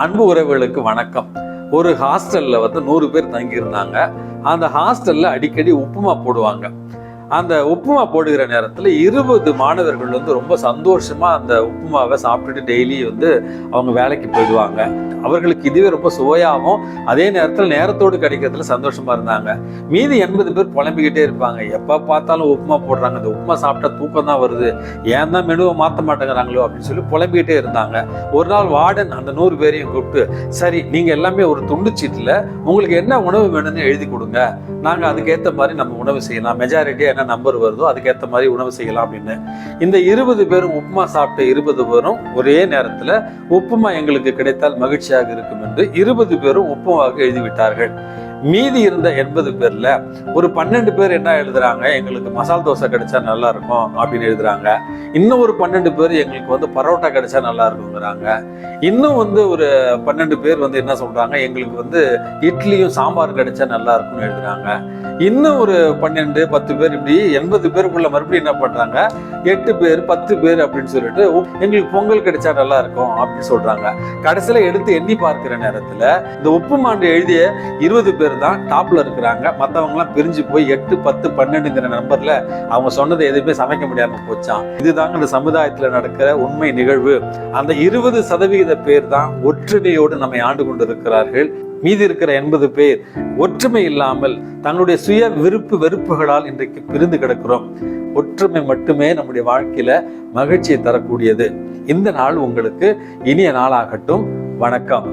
அன்பு உறவுகளுக்கு வணக்கம். ஒரு ஹாஸ்டல்ல 100 பேர் தங்கியிருந்தாங்க. அந்த ஹாஸ்டல்ல அடிக்கடி உப்புமா போடுவாங்க. அந்த உப்புமா போடுகிற நேரத்தில் 20 மாணவர்கள் ரொம்ப சந்தோஷமா அந்த உப்புமாவை சாப்பிட்டுட்டு டெய்லி அவங்க வேலைக்கு போயிடுவாங்க. அவர்களுக்கு இதுவே ரொம்ப சுவையாகவும் அதே நேரத்தில் நேரத்தோடு கிடைக்கிறதுல சந்தோஷமா இருந்தாங்க. மீதி 80 பேர் புலம்பிக்கிட்டே இருப்பாங்க. எப்போ பார்த்தாலும் உப்புமா போடுறாங்க, அந்த உப்புமா சாப்பிட்டா தூக்கம் தான் வருது, ஏன் தான் மெனுவை மாற்ற மாட்டேங்கிறாங்களோ அப்படின்னு சொல்லி புலம்பிக்கிட்டே இருந்தாங்க. ஒரு நாள் வார்டன் அந்த 100 பேரையும் கூப்பிட்டு, சரி நீங்கள் எல்லாமே ஒரு துண்டு சீட்டில் உங்களுக்கு என்ன உணவு வேணும்னு எழுதி கொடுங்க, நாங்கள் அதுக்கேற்ற மாதிரி நம்ம உணவு செய்யலாம், மெஜாரிட்டியாக என்ன நம்பர் வருதோ அதுக்கேற்ற மாதிரி உணவு செய்யலாம் அப்படின்னு. இந்த 20 பேரும் உப்புமா சாப்பிட்ட 20 பேரும் ஒரே நேரத்தில் உப்புமா எங்களுக்கு கிடைத்தால் மகிழ்ச்சியாக இருக்கும் என்று 20 பேரும் உப்புமாவுக்கு எழுதிவிட்டார்கள். மீதி இருந்த 80 பேர்ல ஒரு 12 பேர் என்ன எழுதுறாங்க, எங்களுக்கு மசால் தோசை கிடைச்சா நல்லா இருக்கும் அப்படின்னு எழுதுறாங்க. இன்னும் ஒரு 12 பேர் எங்களுக்கு பரோட்டா கிடைச்சா நல்லா இருக்குங்கிறாங்க. இன்னும் ஒரு 12 பேர் என்ன சொல்றாங்க, எங்களுக்கு இட்லியும் சாம்பார் கிடைச்சா நல்லா இருக்கும்னு எழுதுறாங்க. இன்னும் ஒரு 12 10 பேர் இப்படி 80 பேருக்குள்ள மறுபடியும் என்ன பண்றாங்க, 8 பேர் 10 பேர் அப்படின்னு சொல்லிட்டு எங்களுக்கு பொங்கல் கிடைச்சா நல்லா இருக்கும் அப்படின்னு சொல்றாங்க. கடைசியில எடுத்து எண்ணி பார்க்கிற நேரத்துல இந்த உப்புமாண்டு எழுதிய 20 பேர் தான் டாப்ல இருக்கிறாங்க. மற்றவங்க எல்லாம் பிரிஞ்சு போய் 8 10 12ங்கிற நம்பர்ல அவங்க சொன்னதை எதுவுமே சமைக்க முடியாம போச்சான். இதுதாங்க இந்த சமுதாயத்துல நடக்கிற உண்மை நிகழ்வு. அந்த 20% பேர் தான் ஒற்றுமையோடு நம்மை ஆண்டு கொண்டிருக்கிறார்கள். மீதி இருக்கிற 80 பேர் ஒற்றுமை இல்லாமல் தங்களுடைய சுய விருப்பு வெறுப்புகளால் இன்றைக்கு பிரிந்து கிடக்கிறோம். ஒற்றுமை மட்டுமே நம்முடைய வாழ்க்கையில மகிழ்ச்சியை தரக்கூடியது. இந்த நாள் உங்களுக்கு இனிய நாளாகட்டும். வணக்கம்.